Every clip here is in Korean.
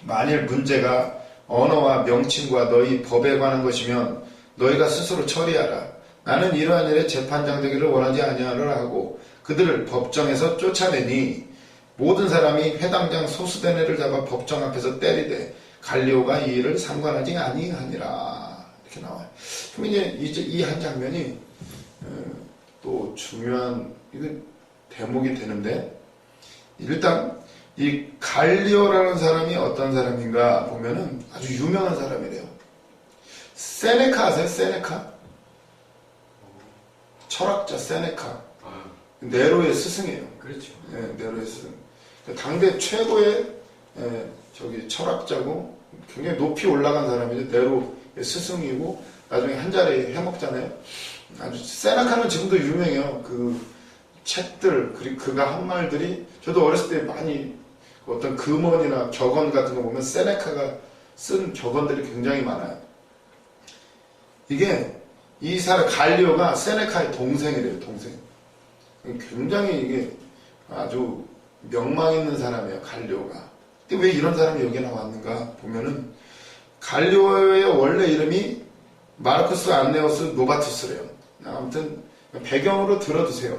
만일 문제가 언어와 명칭과 너희 법에 관한 것이면 너희가 스스로 처리하라. 나는 이러한 일에 재판장 되기를 원하지 아니하노라 하고 그들을 법정에서 쫓아내니 모든 사람이 회당장 소수된 애를 잡아 법정 앞에서 때리되 갈리오가 이 일을 상관하지 아니하니라. 이렇게 나와요. 그럼 이제 이 한 장면이 또 중요한 대목이 되는데, 일단 이 갈리오라는 사람이 어떤 사람인가 보면은 아주 유명한 사람이래요. 세네카 아세요? 세네카? 철학자 세네카. 네로의 스승이에요. 그렇죠. 네, 네로의 스승. 당대 최고의 철학자고 굉장히 높이 올라간 사람이죠. 네로의 스승이고 나중에 한 자리 해먹잖아요. 아주 세네카는 지금도 유명해요. 그 책들, 그리고 그가 한 말들이 저도 어렸을 때 많이 어떤 금언이나 격언 같은 거 보면 세네카가 쓴 격언들이 굉장히 많아요. 이게 이 사람 갈리오가 세네카의 동생이래요. 동생. 굉장히 이게 아주 명망 있는 사람이에요. 갈리오가. 근데 왜 이런 사람이 여기 나왔는가 보면은 갈리오의 원래 이름이 마르쿠스 안네오스 노바투스래요. 아무튼 배경으로 들어두세요.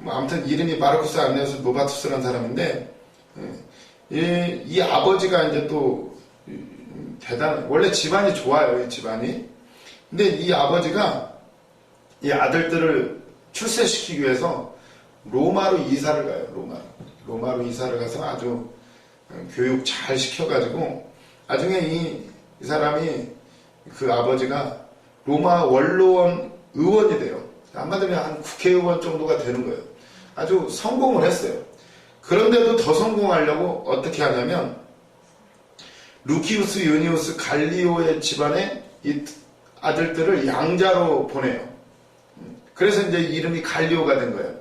아무튼 이름이 마르쿠스 안네오스 노바투스라는 사람인데, 이 아버지가 이제 또 원래 집안이 좋아요. 이 집안이. 근데 이 아버지가 이 아들들을 출세시키기 위해서 로마로 이사를 가요. 로마로 이사를 가서 아주 교육 잘 시켜가지고 나중에 이 사람이, 그 아버지가 로마 원로원 의원이 돼요. 한마디로 한 국회의원 정도가 되는 거예요. 아주 성공을 했어요. 그런데도 더 성공하려고 어떻게 하냐면 루키우스 유니우스 갈리오의 집안에 이 아들들을 양자로 보내요. 그래서 이제 이름이 갈리오가 된 거예요.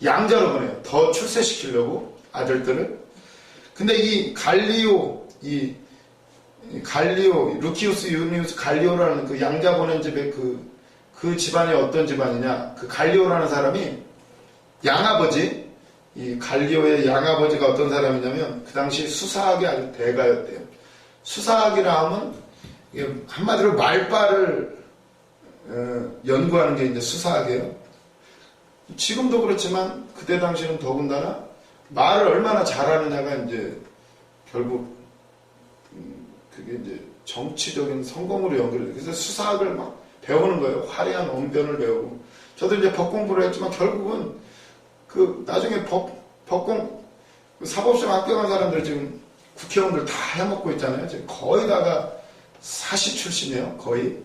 양자로 보내요. 더 출세시키려고 아들들을. 근데 이 갈리오, 루키우스 유니우스 갈리오라는 그 양자 보낸 집의 그 집안이 어떤 집안이냐. 그 갈리오라는 사람이 양아버지, 이 갈리오의 양아버지가 어떤 사람이냐면 그 당시 수사학의 아주 대가였대요. 수사학이라 하면 한마디로 말빨을 연구하는 게 이제 수사학이에요. 지금도 그렇지만 그때 당시는 더군다나 말을 얼마나 잘하느냐가 이제 결국 그게 이제 정치적인 성공으로 연결돼요. 그래서 수사학을 막 배우는 거예요. 화려한 언변을 배우고. 저도 이제 법 공부를 했지만 결국은 나중에 사법시험 합격한 사람들 지금 국회의원들 다 해먹고 있잖아요. 지금 거의 다가 사시 출신이에요. 거의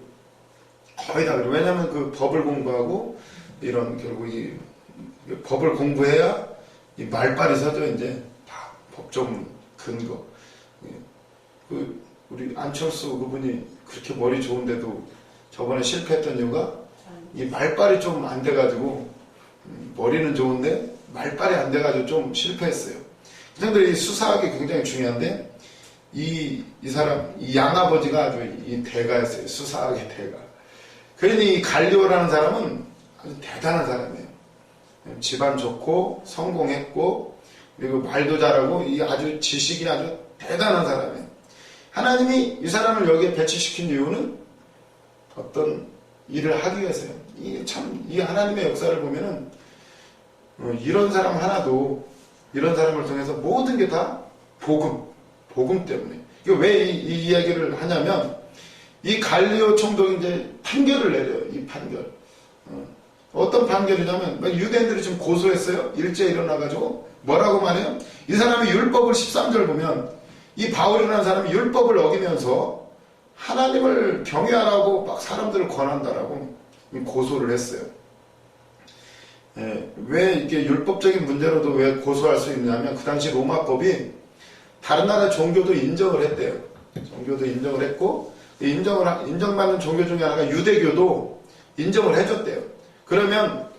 다. 왜냐면 그 법을 공부하고 이런 결국 이 법을 공부해야 이 말빨이 서죠. 이제 다 법적 근거. 우리 안철수 그분이 그렇게 머리 좋은데도 저번에 실패했던 이유가 이 말빨이 좀 안 돼가지고, 머리는 좋은데 말빨이 안 돼가지고 좀 실패했어요. 그런데 이 수사학이 굉장히 중요한데 이 사람, 이 양아버지가 아주 이 대가였어요. 수사학의 대가. 그러니 이 갈리오라는 사람은 아주 대단한 사람이에요. 집안 좋고 성공했고 그리고 말도 잘하고 이 아주 지식이 아주 대단한 사람이에요. 하나님이 이 사람을 여기에 배치시킨 이유는 어떤 일을 하기 위해서요. 이 하나님의 역사를 보면은 이런 사람 하나도, 이런 사람을 통해서 모든 게 다 복음 때문에. 이거 왜 이 이야기를 하냐면 이 갈리오 총독이 이제 판결을 내려요. 이 판결. 어떤 판결이냐면 유대인들이 지금 고소했어요. 일제 일어나가지고 뭐라고 말해요? 이 사람이 율법을 13절 보면 이 바울이라는 사람이 율법을 어기면서 하나님을 경외하라고 막 사람들을 권한다라고 고소를 했어요. 왜 이게 율법적인 문제로도 왜 고소할 수 있냐면 그 당시 로마법이 다른 나라 종교도 인정을 했대요. 종교도 인정을 했고 인정받는 종교 중에 하나가 유대교도 인정을 해줬대요. 그러면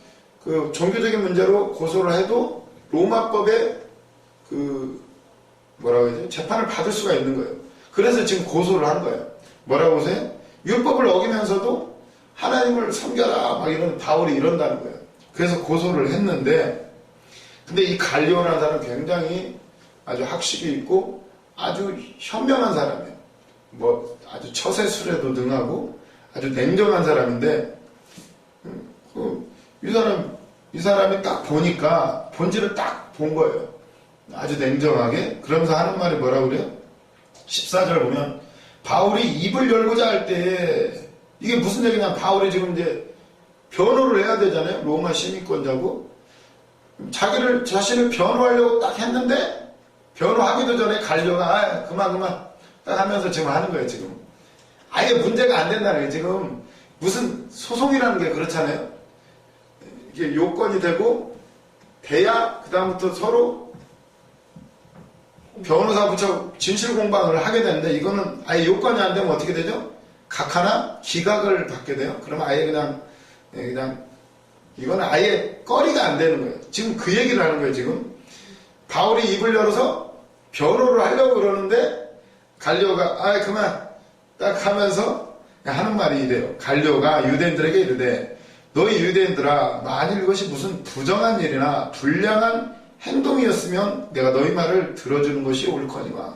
그 종교적인 문제로 고소를 해도 로마법에 뭐라고 해야 되지? 재판을 받을 수가 있는 거예요. 그래서 지금 고소를 한 거예요. 뭐라고 하세요? 율법을 어기면서도 하나님을 섬겨라 막 이런 바울이 이런다는 거예요. 그래서 고소를 했는데, 근데 이 갈리오라는 사람은 굉장히 아주 학식이 있고 아주 현명한 사람이에요. 뭐 아주 처세술에도 능하고 아주 냉정한 사람인데 이 사람이 딱 보니까 본질을 딱 본 거예요. 아주 냉정하게. 그러면서 하는 말이 뭐라고 그래요? 14절 보면 바울이 입을 열고자 할 때 이게 무슨 얘기냐? 바울이 지금 이제 변호를 해야 되잖아요. 로마 시민권자고 자신을 변호하려고 딱 했는데 변호하기도 전에 갈려가 그만 딱 하면서 지금 하는 거예요. 지금 아예 문제가 안 된다는 게 지금 무슨 소송이라는 게 그렇잖아요. 이게 요건이 되고 돼야 그 다음부터 서로 변호사 붙여 진실 공방을 하게 되는데 이거는 아예 요건이 안 되면 어떻게 되죠? 각 하나 기각을 받게 돼요. 그러면 아예 그냥 이거는 아예 거리가 안 되는 거예요. 지금 그 얘기를 하는 거예요. 지금 바울이 입을 열어서 변호를 하려고 그러는데 갈리오가 그만 딱 하면서 하는 말이 이래요. 갈리오가 유대인들에게 이르되 너희 유대인들아 만일 이것이 무슨 부정한 일이나 불량한 행동이었으면 내가 너희 말을 들어주는 것이 옳거니와.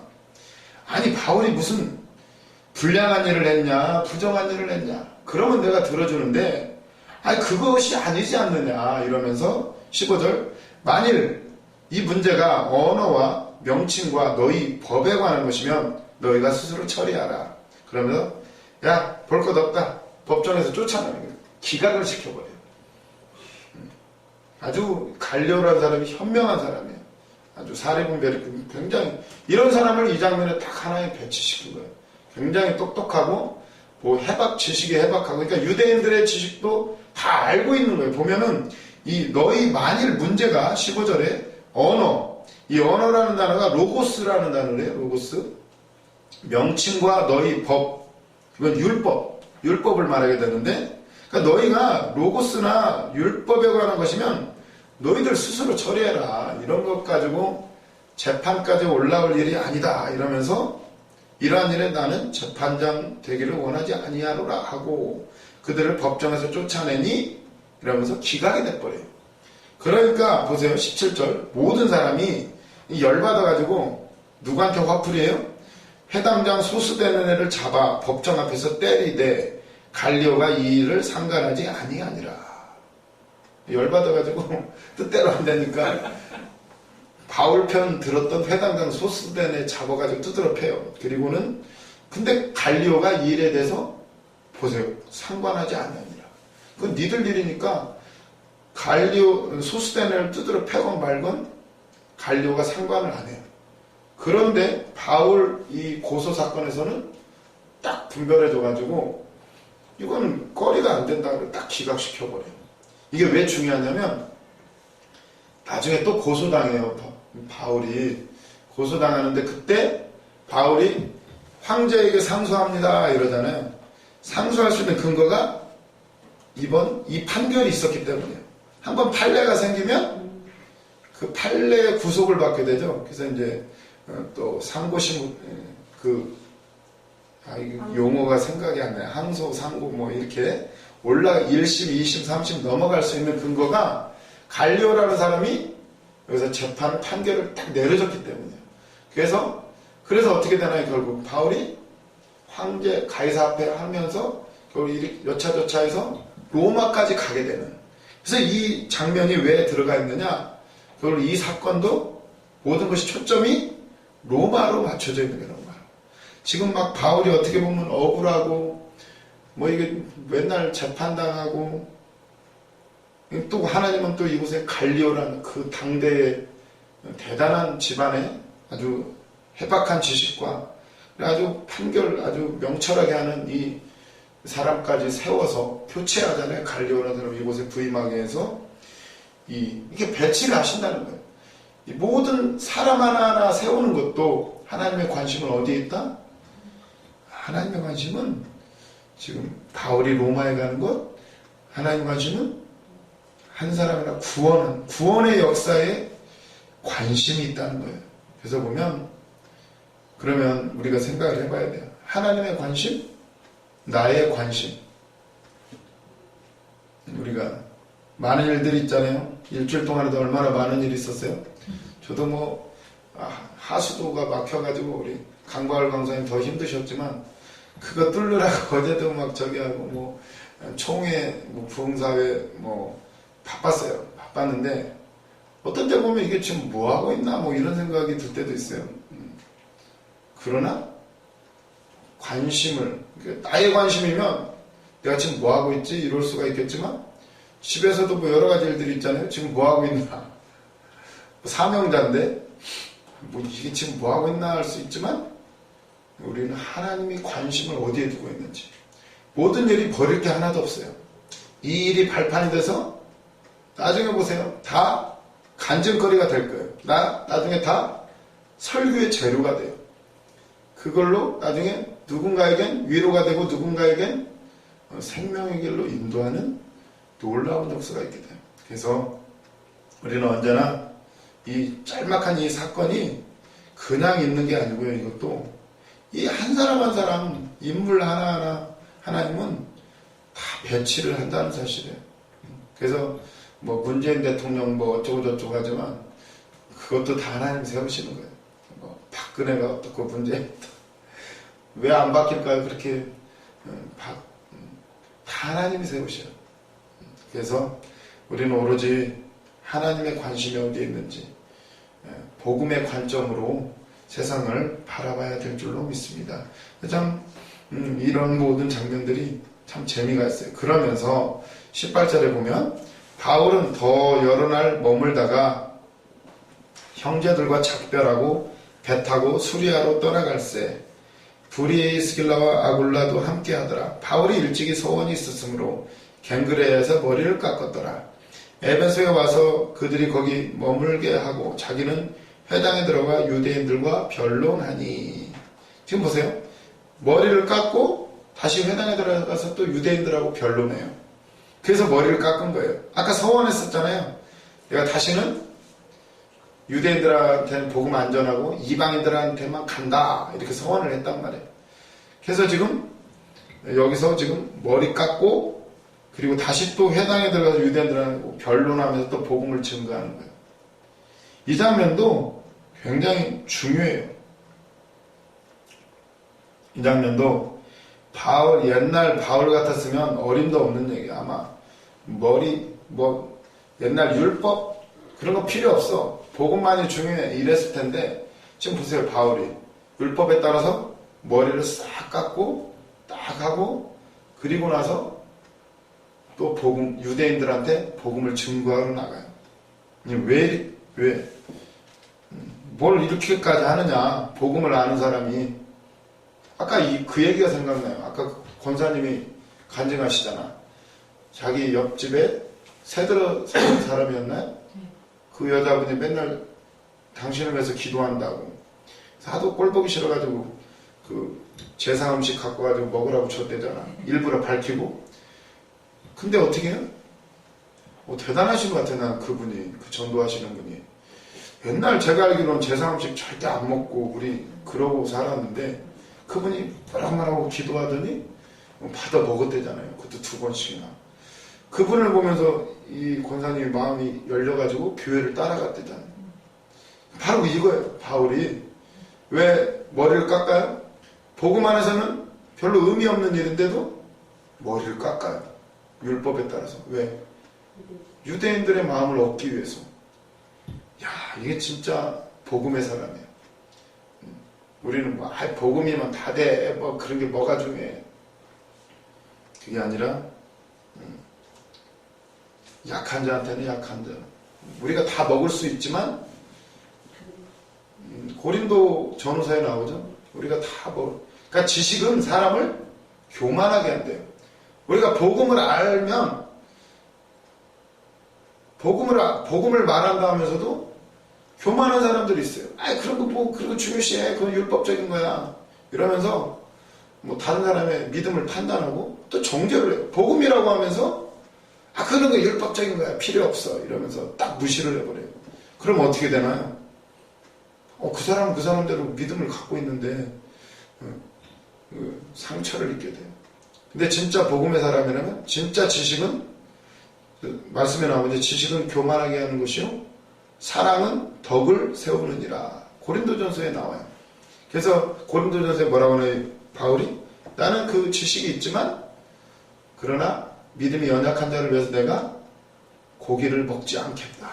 아니 바울이 무슨 불량한 일을 했냐 부정한 일을 했냐 그러면 내가 들어주는데 그것이 아니지 않느냐 이러면서 15절 만일 이 문제가 언어와 명칭과 너희 법에 관한 것이면 너희가 스스로 처리하라. 그러면서 볼 것 없다. 법정에서 쫓아내는 거예요. 기각을 시켜버려요. 아주 갈려라는 사람이 현명한 사람이에요. 아주 사리분별이 굉장히 이런 사람을 이 장면에 딱 하나에 배치시킨 거예요. 굉장히 똑똑하고 지식이 해박하고 그러니까 유대인들의 지식도 다 알고 있는 거예요. 보면은 이 너희 만일 문제가 15절에 언어 이 언어라는 단어가 로고스라는 단어래요. 로고스 명칭과 너희 법 이건 율법을 말하게 되는데 그러니까 너희가 로고스나 율법에 관한 것이면 너희들 스스로 처리해라. 이런 것 가지고 재판까지 올라올 일이 아니다. 이러면서 이러한 일에 나는 재판장 되기를 원하지 아니하노라 하고 그들을 법정에서 쫓아내니 이러면서 기각이 돼버려요. 그러니까 보세요. 17절 모든 사람이 열받아가지고 누구한테 화풀이해요? 회당장 소수되는 애를 잡아 법정 앞에서 때리되 갈리오가 이 일을 상관하지 아니하니라. 열받아가지고 뜻대로 안 되니까 바울 편 들었던 회당장 소수된 애 잡아가지고 두드러 패요. 그리고는 근데 갈리오가 이 일에 대해서 보세요. 상관하지 않느니라. 그건 니들 일이니까 갈리오 소수된 애를 두드러 패건 말건 갈리오가 상관을 안 해요. 그런데 바울 이 고소 사건에서는 딱 분별해줘가지고 이건 거리가 안 된다고 딱 기각시켜버려요. 이게 왜 중요하냐면 나중에 또 고소당해요. 바울이 고소당하는데 그때 바울이 황제에게 상소합니다 이러잖아요. 상소할 수 있는 근거가 이 판결이 있었기 때문이에요. 한번 판례가 생기면 그 판례의 구속을 받게 되죠. 그래서 이제 또 상고심 용어가 생각이 안 나요. 항소, 상고 뭐 이렇게 1심, 2심, 3심 넘어갈 수 있는 근거가 갈리오라는 사람이 여기서 재판 판결을 딱 내려줬기 때문이에요. 그래서 어떻게 되나요? 결국 바울이 황제 가이사 앞에 하면서 결국 여차저차해서 로마까지 가게 되는. 그래서 이 장면이 왜 들어가 있느냐? 결국 이 사건도 모든 것이 초점이 로마로 맞춰져 있는 거예요. 지금 막 바울이 어떻게 보면 억울하고 뭐 이게 맨날 재판당하고 또 하나님은 또 이곳에 갈리오라는 그 당대의 대단한 집안의 아주 해박한 지식과 아주 판결 아주 명철하게 하는 이 사람까지 세워서 교체하잖아요. 갈리오라는 사람 이곳에 부임하게 해서 이게 배치를 하신다는 거예요. 이 모든 사람 하나하나 세우는 것도 하나님의 관심은 어디에 있다? 하나님의 관심은 지금 바울이 로마에 가는 것, 하나님의 관심은 한 사람이나 구원의 역사에 관심이 있다는 거예요. 그래서 그러면 우리가 생각을 해봐야 돼요. 하나님의 관심, 나의 관심. 우리가 많은 일들이 있잖아요. 일주일 동안에도 얼마나 많은 일이 있었어요. 저도 하수도가 막혀가지고 우리 강바울 강사님 더 힘드셨지만 그거 뚫느라고 어제도 막 저기 하고 뭐 총회 뭐 부흥사회 뭐 바빴는데 어떤 때 보면 이게 지금 뭐 하고 있나 뭐 이런 생각이 들 때도 있어요. 그러나 관심을, 나의 관심이면 내가 지금 뭐 하고 있지 이럴 수가 있겠지만 집에서도 뭐 여러 가지 일들이 있잖아요. 지금 뭐 하고 있나, 사명자인데 뭐 이게 지금 뭐 하고 있나 할 수 있지만 우리는 하나님이 관심을 어디에 두고 있는지, 모든 일이 버릴 게 하나도 없어요. 이 일이 발판이 돼서 나중에 보세요. 다 간증거리가 될 거예요. 나중에 다 설교의 재료가 돼요. 그걸로 나중에 누군가에겐 위로가 되고 누군가에겐 생명의 길로 인도하는 놀라운 역사가 있게 돼요. 그래서 우리는 언제나 이 짤막한 이 사건이 그냥 있는 게 아니고요. 이것도 이 한 사람 한 사람 인물 하나하나 하나님은 다 배치를 한다는 사실이에요. 그래서 뭐 문재인 대통령 뭐 어쩌고 저쩌고 하지만 그것도 다 하나님 세우시는 거예요. 뭐 박근혜가 어떻고 문재인 왜 안 바뀔까요? 그렇게 다 하나님이 세우셔요. 그래서 우리는 오로지 하나님의 관심이 어디에 있는지 복음의 관점으로 세상을 바라봐야 될 줄로 믿습니다. 참 이런 모든 장면들이 참 재미가 있어요. 그러면서 18절에 보면 바울은 더 여러 날 머물다가 형제들과 작별하고 배 타고 수리아로 떠나갈새 브리스길라와 아굴라도 함께 하더라. 바울이 일찍이 소원이 있었으므로 갱그레에서 머리를 깎았더라. 에베소에 와서 그들이 거기 머물게 하고 자기는 회당에 들어가 유대인들과 변론하니. 지금 보세요. 머리를 깎고 다시 회당에 들어가서 또 유대인들하고 변론해요. 그래서 머리를 깎은 거예요. 아까 서원했었잖아요. 내가 다시는 유대인들한테는 복음 안 전하고 이방인들한테만 간다, 이렇게 서원을 했단 말이에요. 그래서 지금 여기서 지금 머리 깎고 그리고 다시 또 회당에 들어가서 유대인들하고 변론하면서 또 복음을 증거하는 거예요. 이 장면도 굉장히 중요해요. 이 장면도 옛날 바울 같았으면 어림도 없는 얘기야. 아마 옛날 율법 그런 거 필요 없어, 복음만이 중요해 이랬을 텐데, 지금 보세요. 바울이 율법에 따라서 머리를 싹 깎고 딱 하고 그리고 나서 또 유대인들한테 복음을 증거하러 나가요. 왜 뭘 이렇게까지 하느냐, 복음을 아는 사람이. 아까 그 얘기가 생각나요. 아까 권사님이 간증하시잖아. 자기 옆집에 새들어 사는 사람이었나요? 그 여자분이 맨날 당신을 위해서 기도한다고. 하도 꼴보기 싫어가지고 그 제사 음식 갖고 가지고 먹으라고 줬대잖아. 일부러 밝히고. 근데 어떻게 해요? 대단하신 것 같아. 난 그분이, 그 전도하시는 분이. 옛날 제가 알기로는 제사 음식 절대 안 먹고 우리 그러고 살았는데 그분이 말하고 기도하더니 받아 먹었대잖아요. 그것도 2번씩이나. 그분을 보면서 이 권사님이 마음이 열려가지고 교회를 따라갔대잖아요. 바로 이거예요. 바울이 왜 머리를 깎아요? 복음 안에서는 별로 의미 없는 일인데도 머리를 깎아요. 율법에 따라서. 왜? 유대인들의 마음을 얻기 위해서. 야, 이게 진짜 복음의 사람이에요. 우리는 복음이면 다 돼, 그런 게 뭐가 중요해. 그게 아니라 약한 자한테는 약한 자. 우리가 다 먹을 수 있지만 고린도 전후서에 나오죠. 우리가 다 그러니까 지식은 사람을 교만하게 한대요. 우리가 복음을 알면 복음을 말한다 하면서도 교만한 사람들이 있어요. 그런 거 그런 거 중요시해. 그건 율법적인 거야. 이러면서 다른 사람의 믿음을 판단하고 또 정죄를 해요. 복음이라고 하면서 그런 거 율법적인 거야. 필요 없어. 이러면서 딱 무시를 해버려요. 그럼 어떻게 되나요? 그 사람은 그 사람대로 믿음을 갖고 있는데 상처를 입게 돼요. 근데 진짜 복음의 사람이라면 진짜 지식은, 말씀에 나오는데, 지식은 교만하게 하는 것이요 사랑은 덕을 세우느니라. 고린도전서에 나와요. 그래서 고린도전서에 뭐라고 하나요? 바울이 나는 그 지식이 있지만 그러나 믿음이 연약한 자를 위해서 내가 고기를 먹지 않겠다.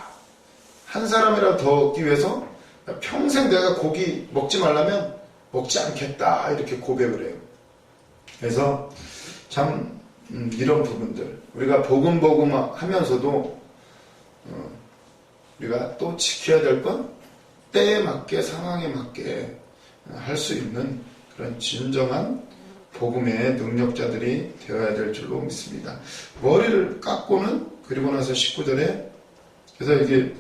한 사람이라도 더 얻기 위해서 평생 내가 고기 먹지 말라면 먹지 않겠다. 이렇게 고백을 해요. 그래서 참 이런 부분들 우리가 복음 하면서도 우리가 또 지켜야 될 건 때에 맞게 상황에 맞게 할 수 있는 그런 진정한 복음의 능력자들이 되어야 될 줄로 믿습니다. 머리를 깎고는 그리고 나서 19절에 그래서 이게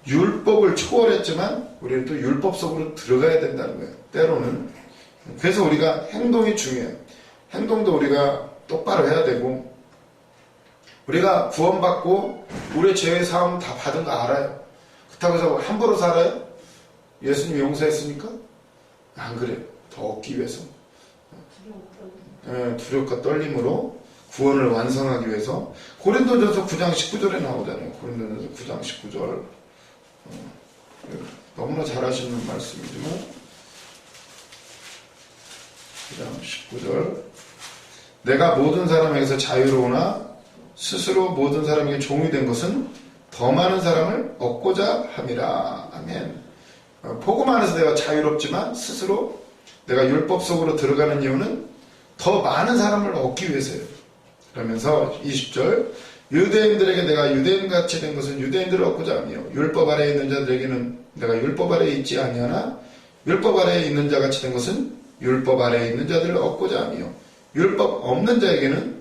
율법을 초월했지만 우리는 또 율법 속으로 들어가야 된다는 거예요. 때로는. 그래서 우리가 행동이 중요해요. 행동도 우리가 똑바로 해야 되고 우리가 구원받고 우리의 죄의 사함 다 받은 거 알아요. 그렇다고 해서 함부로 살아요? 예수님 용서했으니까? 안 그래요. 더 얻기 위해서. 두렵과 떨림으로 구원을 완성하기 위해서 고린도전서 9장 19절에 나오잖아요. 고린도전서 9장 19절 너무나 잘하시는 말씀이지만 9장 19절 내가 모든 사람에게서 자유로우나 스스로 모든 사람에게 종이 된 것은 더 많은 사람을 얻고자 함이라. 아멘. 복음 안에서 내가 자유롭지만 스스로 내가 율법 속으로 들어가는 이유는 더 많은 사람을 얻기 위해서예요. 그러면서 20절 유대인들에게 내가 유대인같이 된 것은 유대인들을 얻고자 하며 율법 아래에 있는 자들에게는 내가 율법 아래에 있지 아니하나 율법 아래에 있는 자같이 된 것은 율법 아래에 있는 자들을 얻고자 하며 율법 없는 자에게는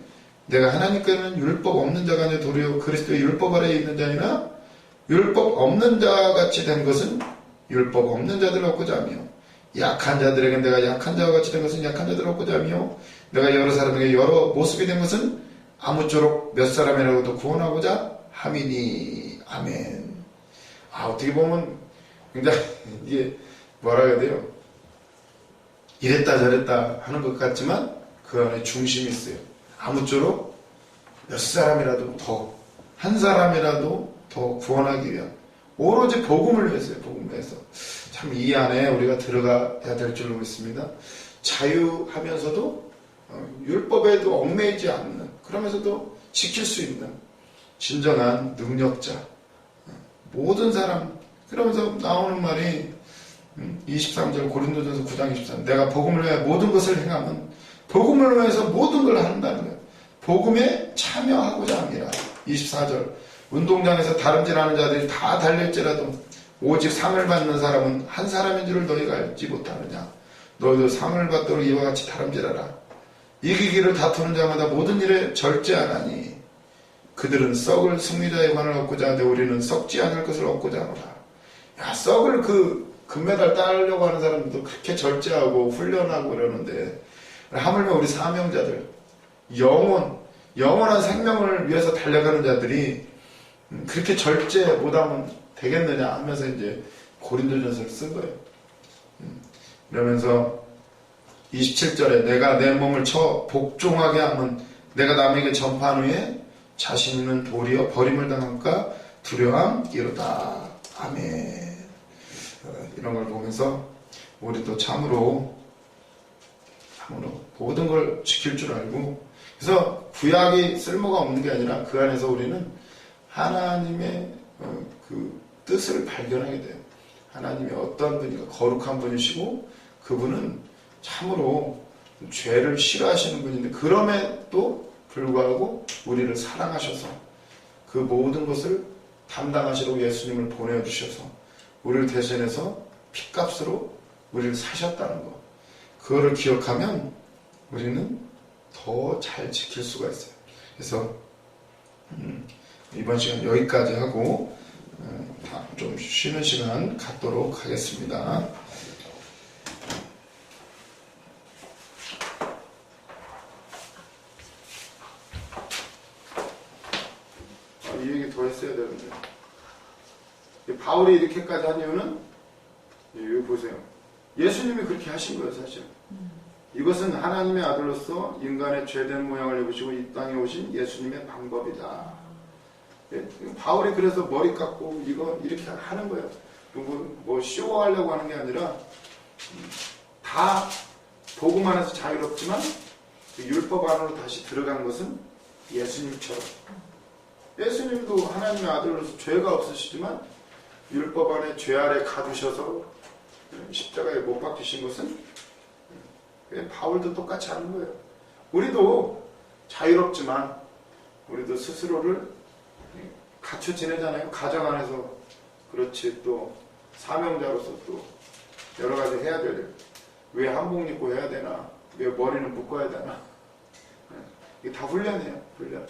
내가 하나님께는 율법 없는 자가 아니라 도리어 그리스도의 율법 아래에 있는 자이나 율법 없는 자같이 된 것은 율법 없는 자들을 얻고자 하며 약한 자들에게 내가 약한 자와 같이 된 것은 약한 자들을 얻고자 하며 내가 여러 사람에게 여러 모습이 된 것은 아무쪼록 몇 사람이라고도 구원하고자 함이니. 아멘. 어떻게 보면 굉장히 이게 뭐라 해야 돼요? 이랬다 저랬다 하는 것 같지만 그 안에 중심이 있어요. 아무쪼록 몇 사람이라도 더, 한 사람이라도 더 구원하기 위한 오로지 복음을 위해서요. 복음을 위해서. 참 이 안에 우리가 들어가야 될 줄로 믿습니다. 자유하면서도 율법에도 얽매이지 않는 그러면서도 지킬 수 있는 진정한 능력자 모든 사람 그러면서 나오는 말이 23절 고린도전서 9장 23 내가 복음을 위해 모든 것을 행하면 복음을 위해서 모든 걸 한다는 거예요. 복음에 참여하고자 합니다. 24절 운동장에서 다름질하는 자들이 다 달릴지라도 오직 상을 받는 사람은 한 사람인 줄을 너희가 알지 못하느냐. 너희도 상을 받도록 이와 같이 다름질하라. 이기기를 다투는 자마다 모든 일에 절제하나니 그들은 썩을 승리자의 관을 얻고자 하는데 우리는 썩지 않을 것을 얻고자 하노라. 야, 썩을 그 금메달 따려고 하는 사람들도 그렇게 절제하고 훈련하고 그러는데 하물며 우리 사명자들 영원한 생명을 위해서 달려가는 자들이 그렇게 절제 못하면 되겠느냐 하면서 이제 고린도전서를 쓴 거예요. 그러면서 27절에 내가 내 몸을 쳐 복종하게 하면 내가 남에게 전파한 후에 자신 있는 도리어 버림을 당할까 두려움이로다. 아멘. 이런 걸 보면서 우리도 참으로 모든 걸 지킬 줄 알고 그래서 구약이 쓸모가 없는 게 아니라 그 안에서 우리는 하나님의 그 뜻을 발견하게 돼요. 하나님이 어떤 분이가 거룩한 분이시고 그분은 참으로 죄를 싫어하시는 분인데 그럼에도 불구하고 우리를 사랑하셔서 그 모든 것을 담당하시려고 예수님을 보내주셔서 우리를 대신해서 핏값으로 우리를 사셨다는 것 그거를 기억하면 우리는 더 잘 지킬 수가 있어요. 그래서 이번 시간 여기까지 하고 좀 쉬는 시간 갖도록 하겠습니다. 이 얘기 더 했어야 되는데 바울이 이렇게까지 한 이유는 여기 보세요. 예수님이 그렇게 하신 거예요. 사실 이것은 하나님의 아들로서 인간의 죄된 모양을 입으시고 이 땅에 오신 예수님의 방법이다. 바울이 그래서 머리 깎고 이거 이렇게 하는 거예요. 뭐 쇼하려고 하는 게 아니라 다 복음 안에서 자유롭지만 그 율법 안으로 다시 들어간 것은 예수님처럼. 예수님도 하나님의 아들로서 죄가 없으시지만 율법 안에 죄 아래 가두셔서 십자가에 못 박히신 것은 바울도 똑같이 하는 거예요. 우리도 자유롭지만 우리도 스스로를 갖춰 지내잖아요. 가정 안에서. 그렇지. 또 사명자로서 또 여러 가지 해야 될. 왜 한복 입고 해야 되나? 왜 머리는 묶어야 되나? 이게 다 훈련이에요. 훈련.